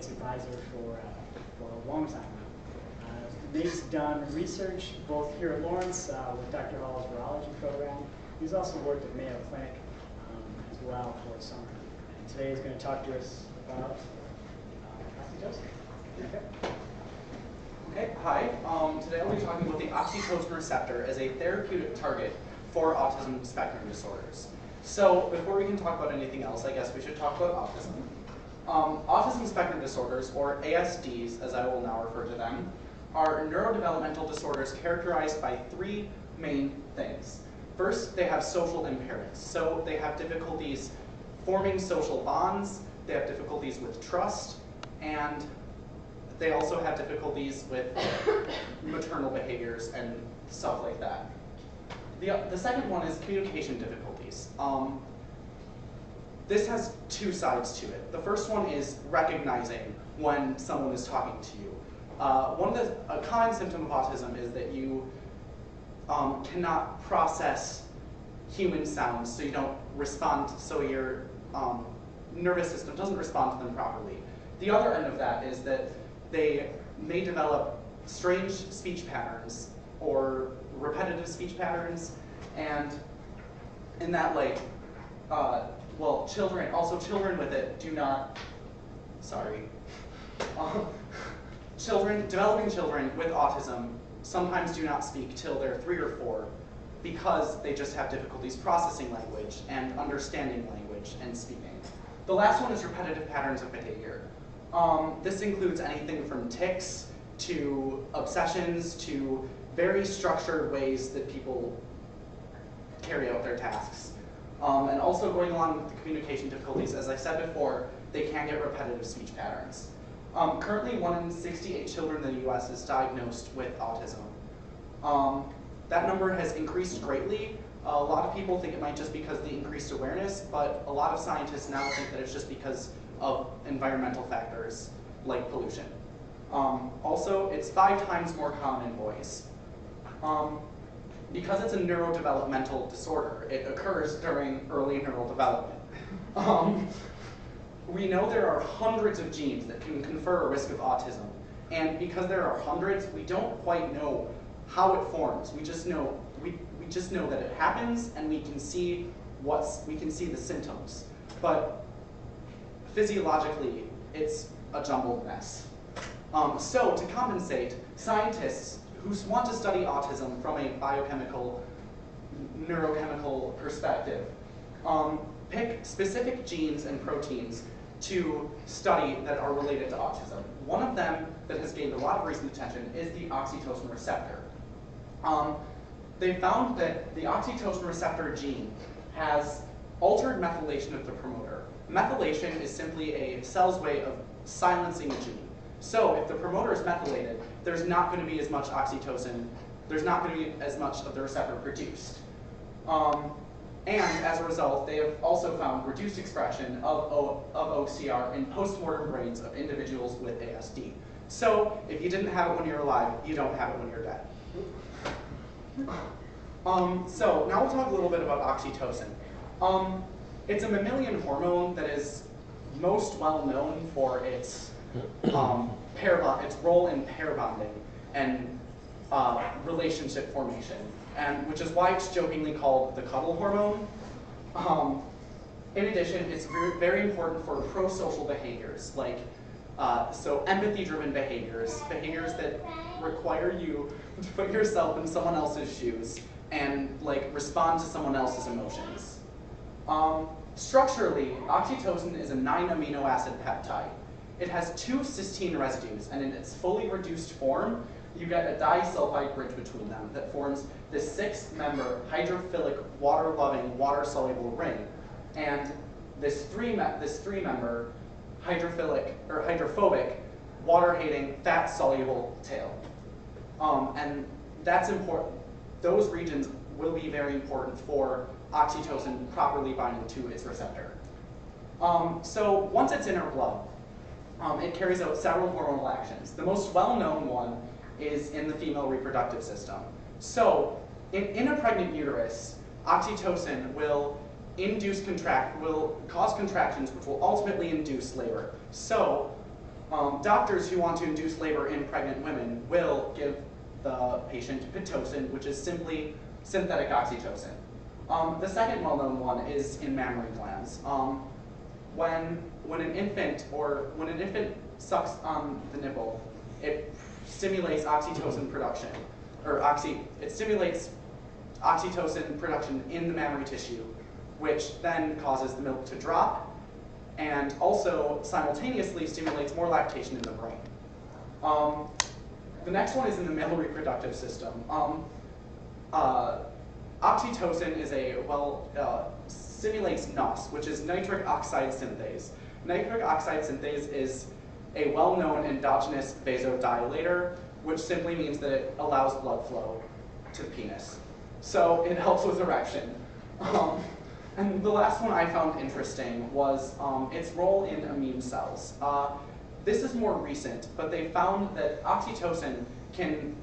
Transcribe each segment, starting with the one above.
its advisor for a long time now. Nate's done research both here at Lawrence with Dr. Hall's virology program. He's also worked at Mayo Clinic as well for the summer. And today he's going to talk to us about oxytocin. Okay, hi. Today I'll be talking about the oxytocin receptor as a therapeutic target for autism spectrum disorders. So before we can talk about anything else, I guess we should talk about autism. Autism spectrum disorders, or ASDs as I will now refer to them, are neurodevelopmental disorders characterized by three main things. First, they have social impairments. So they have difficulties forming social bonds, they have difficulties with trust, and they also have difficulties with maternal behaviors and stuff like that. The second one is communication difficulties. This has two sides to it. The first one is recognizing when someone is talking to you. A common symptom of autism is that you cannot process human sounds, so you don't respond, so your nervous system doesn't respond to them properly. The other end of that is that they may develop strange speech patterns or repetitive speech patterns, and in that, like, well, children with it do not, developing children with autism sometimes do not speak till they're 3 or 4 because they just have difficulties processing language and understanding language and speaking. The last one is repetitive patterns of behavior. This includes anything from tics to obsessions to very structured ways that people carry out their tasks. And also going along with the communication difficulties, as I said before, they can get repetitive speech patterns. Currently, 1 in 68 children in the US is diagnosed with autism. That number has increased greatly. A lot of people think it might just because of the increased awareness, but a lot of scientists now think that it's just because of environmental factors like pollution. Also, it's 5 times more common in boys. Because it's a neurodevelopmental disorder, it occurs during early neural development. We know there are hundreds of genes that can confer a risk of autism, and because there are hundreds, we don't quite know how it forms. We just know that it happens, and we can see the symptoms. But physiologically, it's a jumbled mess. So to compensate, scientists who want to study autism from a biochemical, neurochemical perspective pick specific genes and proteins to study that are related to autism. One of them that has gained a lot of recent attention is the oxytocin receptor. They found that the oxytocin receptor gene has altered methylation of the promoter. Methylation is simply a cell's way of silencing a gene. So if the promoter is methylated, there's not going to be as much oxytocin, there's not going to be as much of the receptor produced. And as a result, they have also found reduced expression of OCR in post-mortem brains of individuals with ASD. So if you didn't have it when you're alive, you don't have it when you're dead. So now we'll talk a little bit about oxytocin. It's a mammalian hormone that is most well known for its its role in pair bonding and relationship formation, and which is why it's jokingly called the cuddle hormone. In addition, it's very important for pro-social behaviors, like so empathy-driven behaviors that require you to put yourself in someone else's shoes and like respond to someone else's emotions. Structurally, oxytocin is a 9 amino acid peptide. It has 2 cysteine residues, and in its fully reduced form, you get a disulfide bridge between them that forms this 6-member hydrophilic, water-loving, water-soluble ring, and this 3-member hydrophilic or hydrophobic, water-hating, fat-soluble tail. And that's important. Those regions will be very important for oxytocin properly binding to its receptor. So once it's in our blood, it carries out several hormonal actions. The most well-known one is in the female reproductive system. So in a pregnant uterus, oxytocin will cause contractions which will ultimately induce labor. So doctors who want to induce labor in pregnant women will give the patient Pitocin, which is simply synthetic oxytocin. The second well-known one is in mammary glands. When an infant sucks on the nipple, it stimulates oxytocin production, it stimulates oxytocin production in the mammary tissue, which then causes the milk to drop, and also simultaneously stimulates more lactation in the brain. The next one is in the male reproductive system. Oxytocin is stimulates NOS, which is nitric oxide synthase. Nitric oxide synthase is a well-known endogenous vasodilator, which simply means that it allows blood flow to the penis. So it helps with erection. And the last one I found interesting was its role in immune cells. This is more recent, but they found that oxytocin can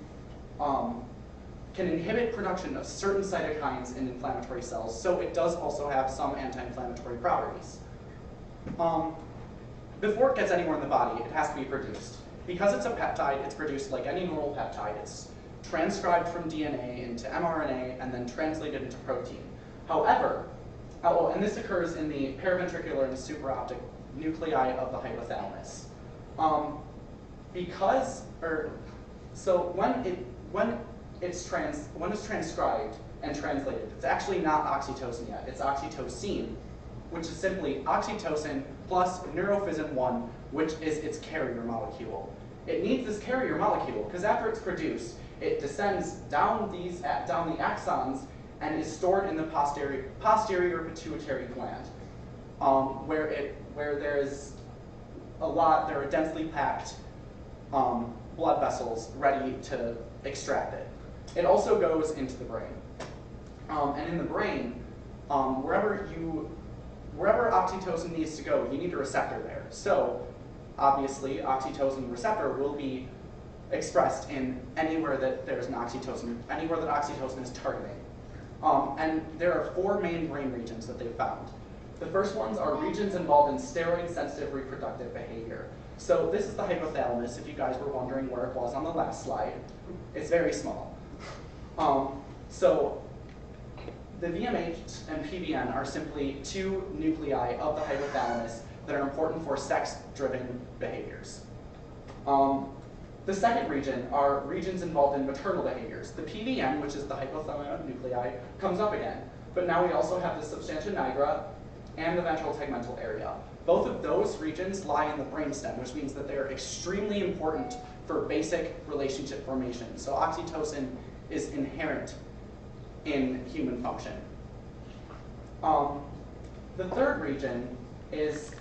inhibit production of certain cytokines in inflammatory cells, so it does also have some anti-inflammatory properties. Before it gets anywhere in the body, it has to be produced. Because it's a peptide, it's produced like any normal peptide. It's transcribed from DNA into mRNA and then translated into protein. However, and this occurs in the paraventricular and supraoptic nuclei of the hypothalamus. When it's transcribed and translated, it's actually not oxytocin yet. It's oxytocin, which is simply oxytocin plus neurophism 1, which is its carrier molecule. It needs this carrier molecule because after it's produced, it descends down the axons and is stored in the posterior pituitary gland, where there are densely packed blood vessels ready to extract it. It also goes into the brain. And in the brain, wherever oxytocin needs to go, you need a receptor there. So obviously, oxytocin receptor will be expressed in anywhere that there's an anywhere that oxytocin is targeting. And there are 4 main brain regions that they've found. The first ones are regions involved in steroid-sensitive reproductive behavior. So this is the hypothalamus, if you guys were wondering where it was on the last slide. It's very small. So the VMH and PVN are simply 2 nuclei of the hypothalamus that are important for sex-driven behaviors. The second region are regions involved in maternal behaviors. The PVN, which is the hypothalamic nuclei, comes up again. But now we also have the substantia nigra and the ventral tegmental area. Both of those regions lie in the brainstem, which means that they're extremely important for basic relationship formation. So oxytocin is inherent in human function. The third region is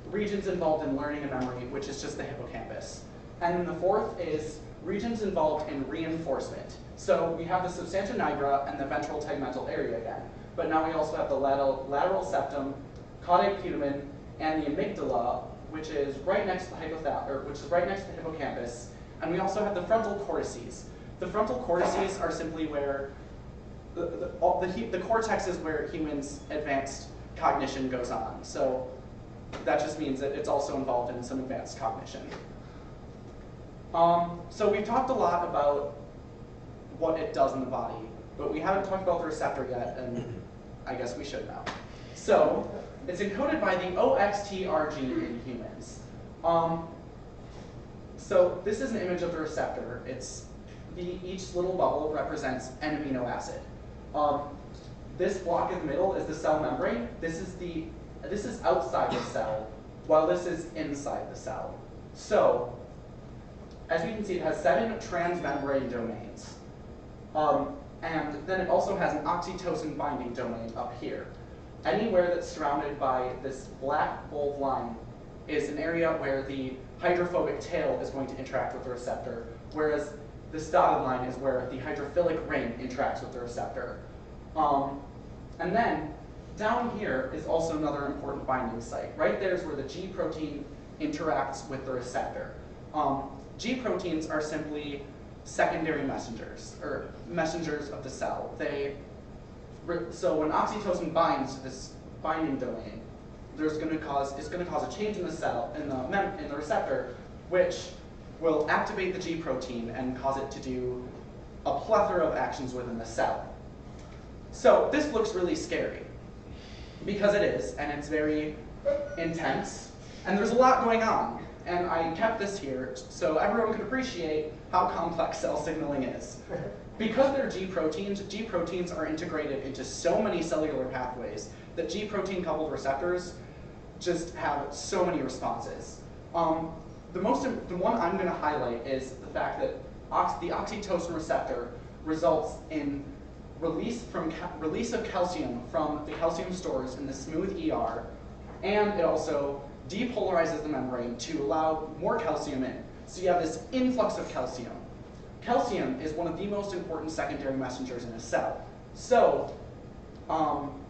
regions involved in learning and memory, which is just the hippocampus. And then the fourth is regions involved in reinforcement. So we have the substantia nigra and the ventral tegmental area again. But now we also have the lateral septum, caudate putamen, and the amygdala, which is right next to the hippocampus. And we also have the frontal cortices. The frontal cortices are simply where the cortex is where humans' advanced cognition goes on. So that just means that it's also involved in some advanced cognition. So we've talked a lot about what it does in the body, but we haven't talked about the receptor yet, and I guess we should now. So it's encoded by the OXTR gene in humans. So this is an image of the receptor. Each little bubble represents an amino acid. This block in the middle is the cell membrane. This is outside the cell, while this is inside the cell. So as you can see, it has 7 transmembrane domains. And then it also has an oxytocin binding domain up here. Anywhere that's surrounded by this black bold line is an area where the hydrophobic tail is going to interact with the receptor, whereas this dotted line is where the hydrophilic ring interacts with the receptor. And then down here is also another important binding site. Right there is where the G protein interacts with the receptor. G proteins are simply secondary messengers, or messengers of the cell. So when oxytocin binds to this binding domain, it's going to cause a change in the cell, in the receptor, which will activate the G protein and cause it to do a plethora of actions within the cell. So this looks really scary, because it is, and it's very intense, and there's a lot going on. And I kept this here so everyone could appreciate how complex cell signaling is. Because they're G proteins are integrated into so many cellular pathways that G protein coupled receptors just have so many responses. The one I'm going to highlight is the fact that the oxytocin receptor results in release of calcium from the calcium stores in the smooth ER, and it also depolarizes the membrane to allow more calcium in. So you have this influx of calcium. Calcium is one of the most important secondary messengers in a cell. So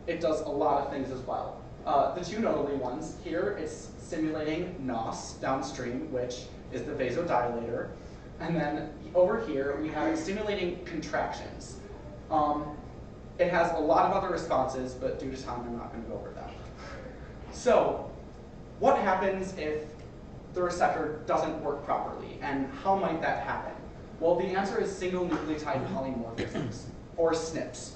it does a lot of things as well. The two notable ones here, it's stimulating NOS downstream, which is the vasodilator. And then over here, we have it stimulating contractions. It has a lot of other responses, but due to time, I'm not going to go over them. So what happens if the receptor doesn't work properly, and how might that happen? Well, the answer is single nucleotide polymorphisms, or SNPs.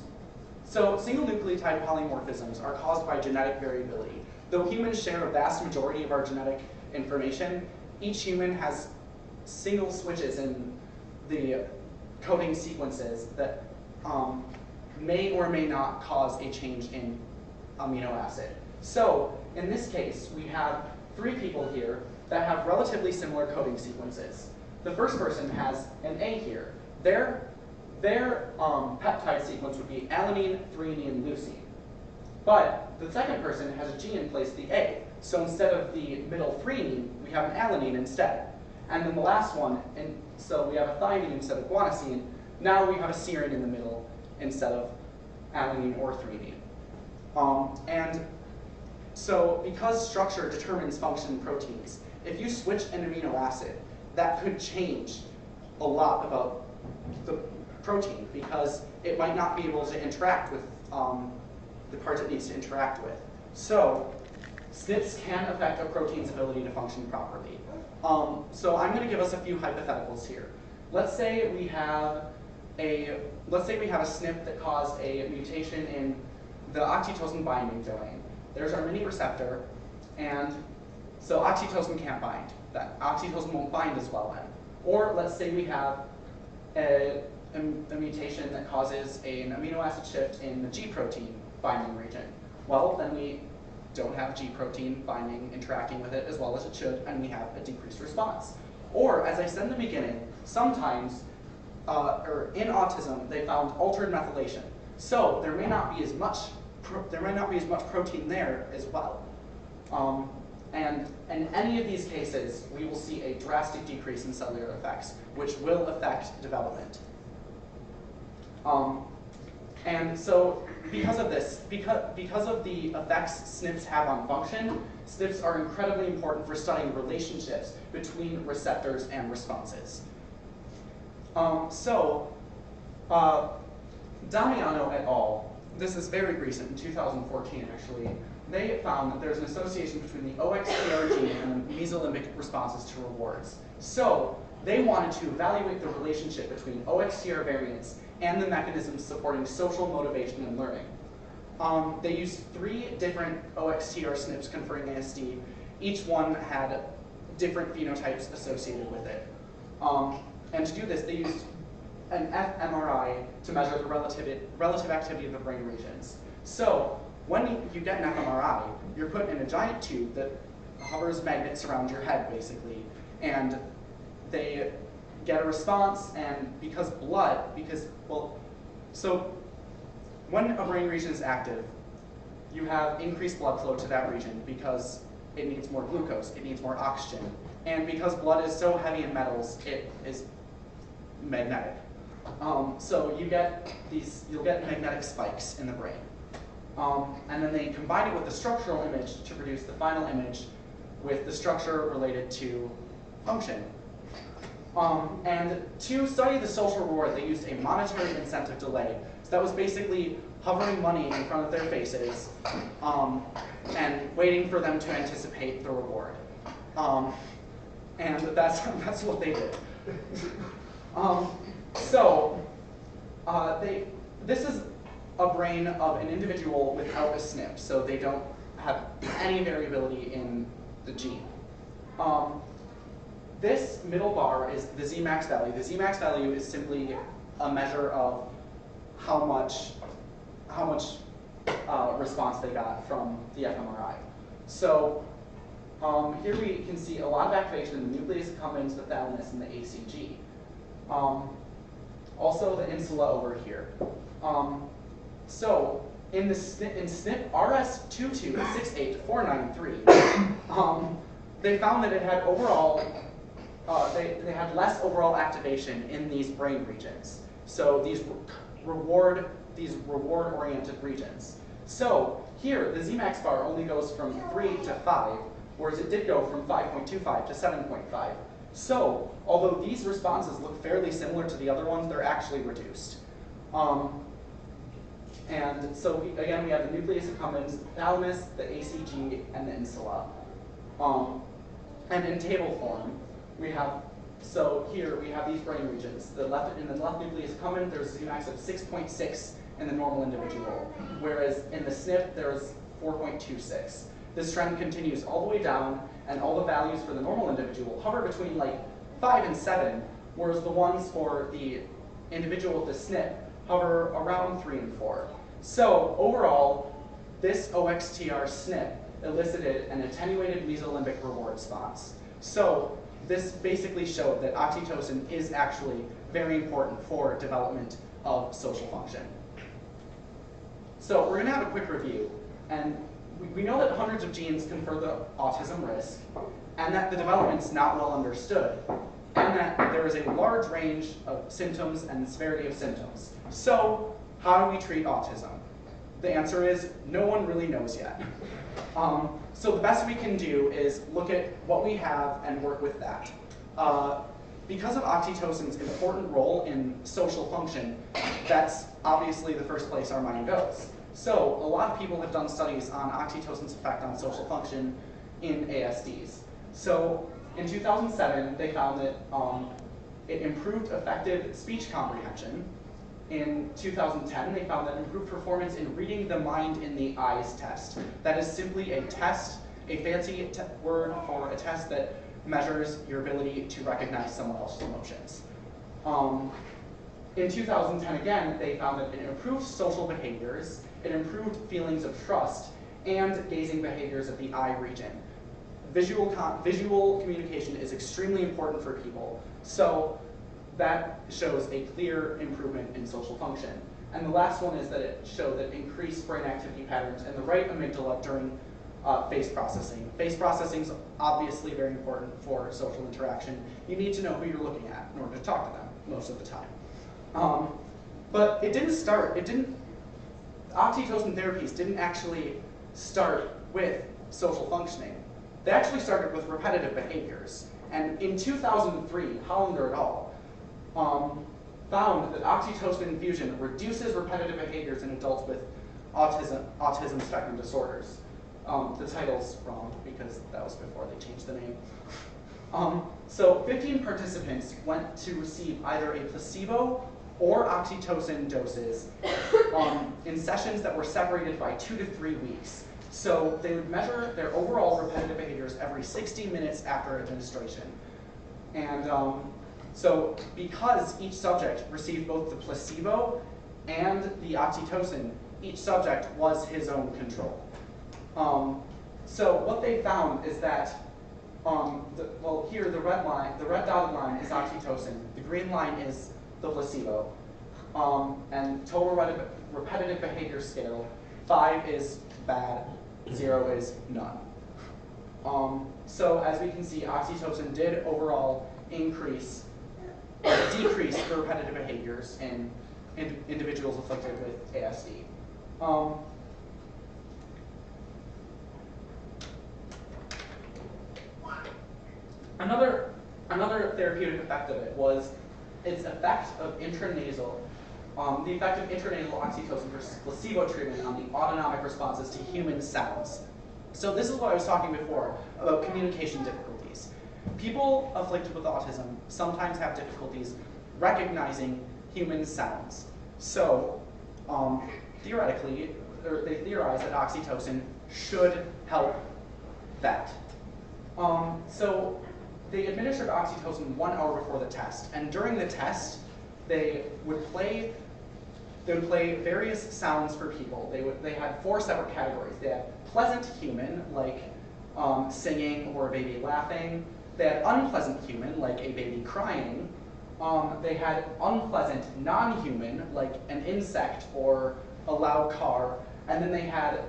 So single nucleotide polymorphisms are caused by genetic variability. Though humans share a vast majority of our genetic information, each human has single switches in the coding sequences that may or may not cause a change in amino acid. So in this case, we have 3 people here that have relatively similar coding sequences. The first person has an A here. Their peptide sequence would be alanine, threonine, leucine. But the second person has a G in place of the A. So instead of the middle threonine, we have an alanine instead. And then the last one, and so we have a thymine instead of guanosine. Now we have a serine in the middle instead of alanine or threonine. And so because structure determines function in proteins, if you switch an amino acid, that could change a lot about the protein, because it might not be able to interact with the parts it needs to interact with. So SNPs can affect a protein's ability to function properly. So I'm going to give us a few hypotheticals here. Let's say we have a SNP that caused a mutation in the oxytocin binding domain. There's our mini receptor, and so oxytocin can't bind. That oxytocin won't bind as well then. Or let's say we have a mutation that causes an amino acid shift in the G protein binding region. Well, then we don't have G protein binding, interacting with it as well as it should, and we have a decreased response. Or, as I said in the beginning, sometimes, or in autism, they found altered methylation. So there may not be as much protein there as well. And in any of these cases, we will see a drastic decrease in cellular effects, which will affect development. And so because of this, because of the effects SNPs have on function, SNPs are incredibly important for studying relationships between receptors and responses. Damiano et al., this is very recent, in 2014 actually, they found that there's an association between the OXTR gene and the mesolimbic responses to rewards. So they wanted to evaluate the relationship between OXTR variants and the mechanisms supporting social motivation and learning. They used 3 different OXTR SNPs conferring ASD. Each one had different phenotypes associated with it. And to do this, they used an Fmri to measure the relative activity of the brain regions. So when you get an fMRI, you're put in a giant tube that hovers magnets around your head, basically, and they get a response, and so when a brain region is active, you have increased blood flow to that region because it needs more glucose, it needs more oxygen, and because blood is so heavy in metals, it is magnetic. So you'll get magnetic spikes in the brain. And then they combine it with the structural image to produce the final image with the structure related to function. And to study the social reward, they used a monetary incentive delay. So that was basically hovering money in front of their faces and waiting for them to anticipate the reward. And that's what they did. This is a brain of an individual without a SNP, so they don't have any variability in the gene. This middle bar is the Zmax value. The Zmax value is simply a measure of how much response they got from the Fmri. So here we can see a lot of activation in the nucleus accumbens, the thalamus, and the ACG. Also the insula over here. So in SNP RS2268493, they found that it had overall, they had less overall activation in these brain regions. So these reward-oriented regions. So here, the Zmax bar only goes from 3 to 5, whereas it did go from 5.25 to 7.5. So although these responses look fairly similar to the other ones, they're actually reduced. And so again, we have the nucleus accumbens, the thalamus, the ACG, and the insula. And in table form, we have, so here we have these brain regions. In the left nucleus accumbens, there's a Zmax of 6.6 in the normal individual, whereas in the SNP, there's 4.26. This trend continues all the way down, and all the values for the normal individual hover between like 5 and 7, whereas the ones for the individual with the SNP hover around 3 and 4. So overall, this OXTR SNP elicited an attenuated mesolimbic reward response. So this basically showed that oxytocin is actually very important for development of social function. So we're going to have a quick review, and we know that hundreds of genes confer the autism risk, and that the development's not well understood, and that there is a large range of symptoms and severity of symptoms. So how do we treat autism? The answer is no one really knows yet. So the best we can do is look at what we have and work with that. Because of oxytocin's important role in social function, that's obviously the first place our mind goes. So a lot of people have done studies on oxytocin's effect on social function in ASDs. So in 2007, they found that it improved effective speech comprehension. In 2010, they found that improved performance in reading the mind in the eyes test. That is simply a test, a fancy word for a test that measures your ability to recognize someone else's emotions. In 2010, again, they found that it improved social behaviors, it improved feelings of trust, and gazing behaviors of the eye region. Visual communication is extremely important for people, so that shows a clear improvement in social function. And the last one is that it showed that increased brain activity patterns in the right amygdala during face processing. Face processing is obviously very important for social interaction. You need to know who you're looking at in order to talk to them most of the time. But it didn't start, oxytocin therapies didn't actually start with social functioning. They actually started with repetitive behaviors. And in 2003, Hollander et al. Found that oxytocin infusion reduces repetitive behaviors in adults with autism spectrum disorders. The title's wrong because that was before they changed the name. So 15 participants went to receive either a placebo or oxytocin doses in sessions that were separated by 2 to 3 weeks. So they would measure their overall repetitive behaviors every 60 minutes after administration. And so because each subject received both the placebo and the oxytocin, each subject was his own control. So what they found is that, well, here the red dotted line is oxytocin, the green line is the placebo, and total repetitive behavior scale, 5 is bad, 0 is none. So as we can see, oxytocin did overall decrease the repetitive behaviors in individuals afflicted with ASD. Another therapeutic effect of it was its effect of intranasal, the effect of intranasal oxytocin versus placebo treatment on the autonomic responses to human sounds. So this is what I was talking before about communication difficulties. People afflicted with autism sometimes have difficulties recognizing human sounds. So, theoretically, they theorize that oxytocin should help that. So they administered oxytocin 1 hour before the test, and during the test, they would play various sounds for people. They had 4 separate categories. They had pleasant human, like singing or a baby laughing. They had unpleasant human, like a baby crying. They had unpleasant non-human, like an insect or a loud car. And then they had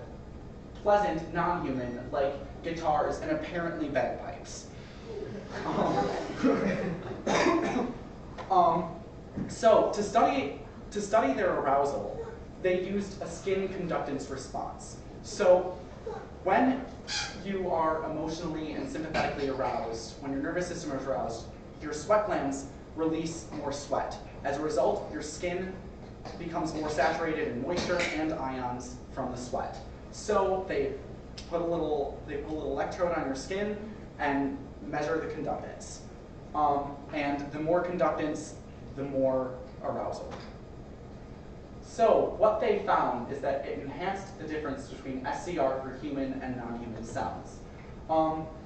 pleasant non-human, like guitars and apparently bagpipes. So to study their arousal, they used a skin conductance response. So when you are emotionally and sympathetically aroused, when your nervous system is aroused, your sweat glands release more sweat. As a result, your skin becomes more saturated in moisture and ions from the sweat. So they put a little electrode on your skin and measure the conductance. And the more conductance, the more arousal. So what they found is that it enhanced the difference between SCR for human and non-human sounds.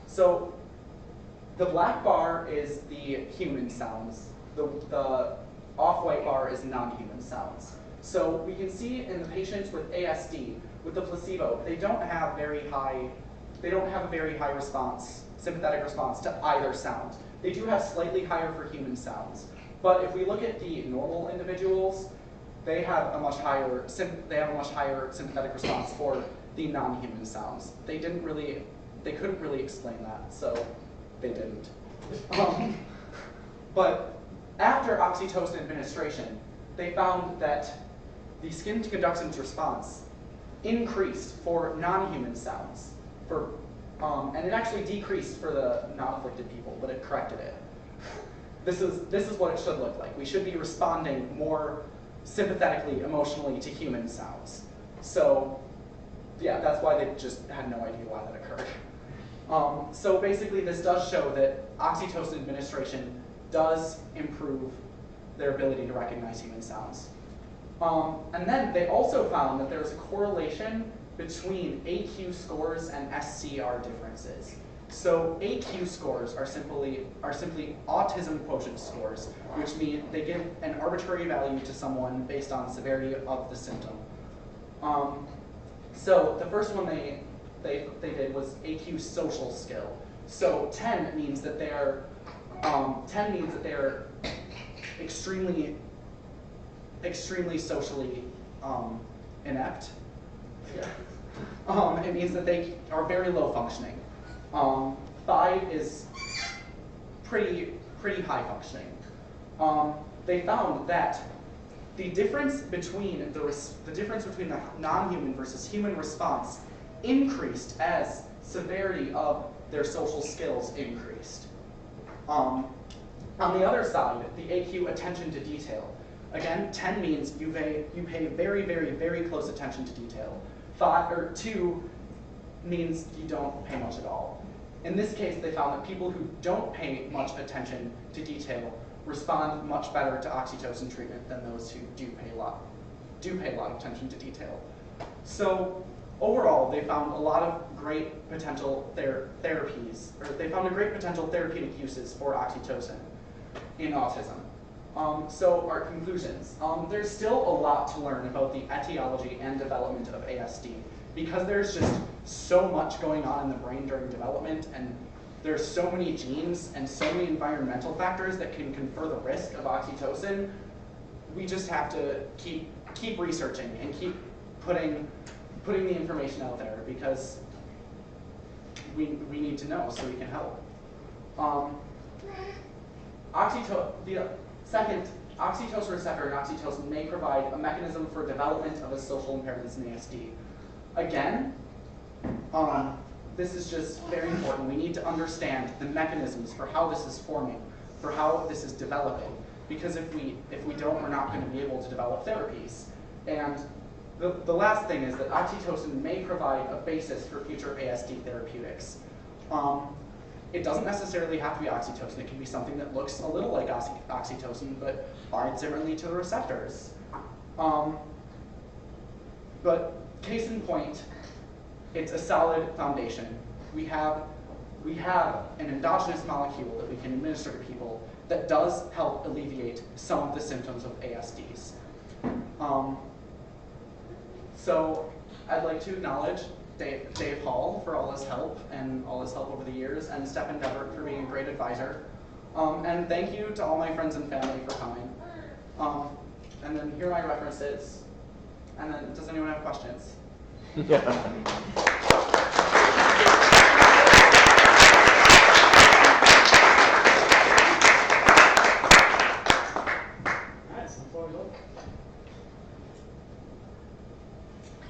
So the black bar is the human sounds. The off-white bar is non-human sounds. So we can see in the patients with ASD, with the placebo, they don't have a very high response, sympathetic response to either sound. They do have slightly higher for human sounds. But if we look at the normal individuals, they have a much higher sympathetic response for the non-human sounds. They couldn't really explain that, so they didn't. But after oxytocin administration, they found that the skin conductance response increased for non-human sounds, and it actually decreased for the non-afflicted people, but it corrected it. This is what it should look like. We should be responding more sympathetically, emotionally to human sounds. So yeah, that's why they just had no idea why that occurred. So basically this does show that oxytocin administration does improve their ability to recognize human sounds. And then they also found that there's a correlation between AQ scores and SCR differences. So AQ scores are simply autism quotient scores, which mean they give an arbitrary value to someone based on severity of the symptom. So the first one they did was AQ social skill. So 10 means that they're extremely socially inept. Yeah. It means that they are very low functioning. 5 is pretty high functioning. They found that the difference between the non-human versus human response increased as severity of their social skills increased. On the other side, the AQ attention to detail. Again, 10 means you pay very close attention to detail. 2 means you don't pay much at all. In this case, they found that people who don't pay much attention to detail respond much better to oxytocin treatment than those who do pay a lot of attention to detail. So overall, they found a lot of great potential therapies, or they found a great potential therapeutic uses for oxytocin in autism. So our conclusions. There's still a lot to learn about the etiology and development of ASD, because there's just so much going on in the brain during development, and there's so many genes and so many environmental factors that can confer the risk of oxytocin. We just have to keep researching and keep putting the information out there, because we need to know so we can help. Oxytocin receptor and oxytocin may provide a mechanism for development of a social impairments in ASD. Again, this is just very important. We need to understand the mechanisms for how this is forming, for how this is developing, because if we don't, we're not going to be able to develop therapies. And the last thing is that oxytocin may provide a basis for future ASD therapeutics. it doesn't necessarily have to be oxytocin. It can be something that looks a little like oxytocin, but binds differently to the receptors. But case in point, it's a solid foundation. We have an endogenous molecule that we can administer to people that does help alleviate some of the symptoms of ASDs. So I'd like to acknowledge Dave Hall for all his help and all his help over the years, and Stephen Devert for being a great advisor. And thank you to all my friends and family for coming. And then here are my references. And then, does anyone have questions? Yeah.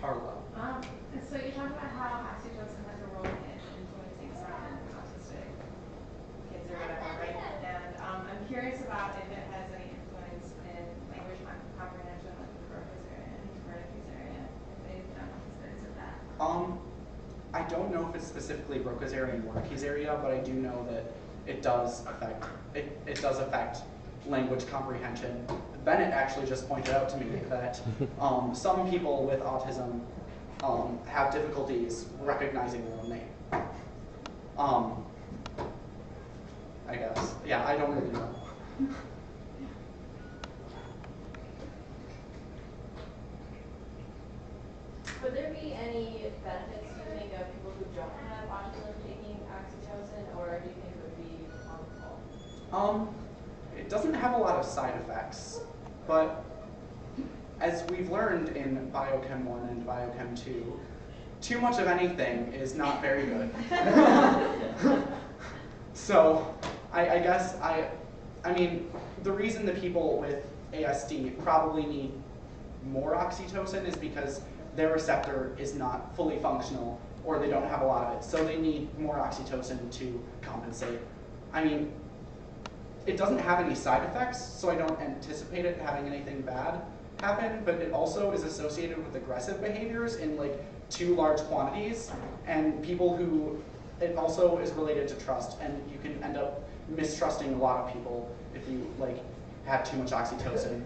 Carla. So you talked about how oxytocin has a role in influencing certain autistic kids or whatever, right? And I'm curious about if it has any influence in language comprehension, like the Broca's area and Wernicke's area, if they've done studies of that. I don't know if it's specifically Broca's area and Wernicke's area, but I do know that it does affect language comprehension. Bennett actually just pointed out to me that some people with autism have difficulties recognizing their own name. I guess. Yeah, I don't really know. Would there be any benefits, do you think, of people who don't have autism taking oxytocin, or do you think it would be harmful? It doesn't have a lot of side effects, but as we've learned in Biochem 1 and Biochem 2, too much of anything is not very good. So I guess, I mean, the reason that people with ASD probably need more oxytocin is because their receptor is not fully functional, or they don't have a lot of it. So they need more oxytocin to compensate. I mean, it doesn't have any side effects, so I don't anticipate it having anything bad happen, but it also is associated with aggressive behaviors in like too large quantities, and people who, it also is related to trust, and you can end up mistrusting a lot of people if you like have too much oxytocin.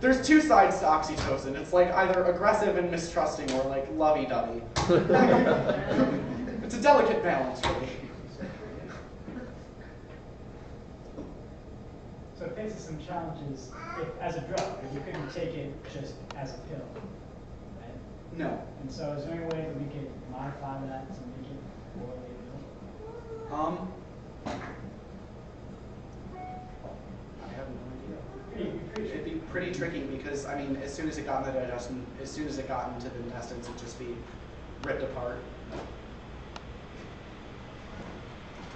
There's two sides to oxytocin. It's like either aggressive and mistrusting, or like lovey-dovey. It's a delicate balance, really. So it faces some challenges as a drug, if you couldn't take it just as a pill, right? No. And so is there any way that we could modify that to make it orally available? I have no idea. It'd be pretty tricky because, I mean, as soon as it got into the digestion, as soon as it got into the intestines, it'd just be ripped apart.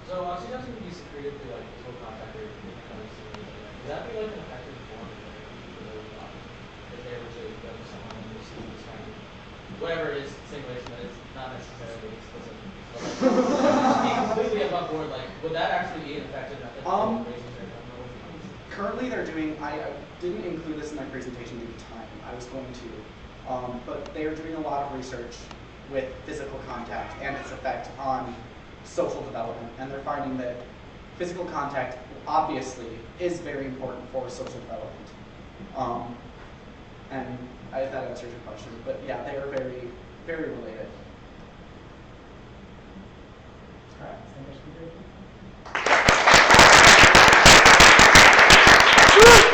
So oxytocin can be secreted through like physical contact or would that be like an effective form of if they were to go to someone and receive this kind of whatever it is, stimulation that is not necessarily explicit. But like, just be completely above board, like would that actually be an effective method for raising their hormones? Currently they're doing, I didn't include this in my presentation due to time. I was going to. But they are doing a lot of research with physical contact and its effect on social development, and they're finding that physical contact obviously is very important for social development. And if that answers your question, but yeah, they are very, very related. All right, I think I should be good.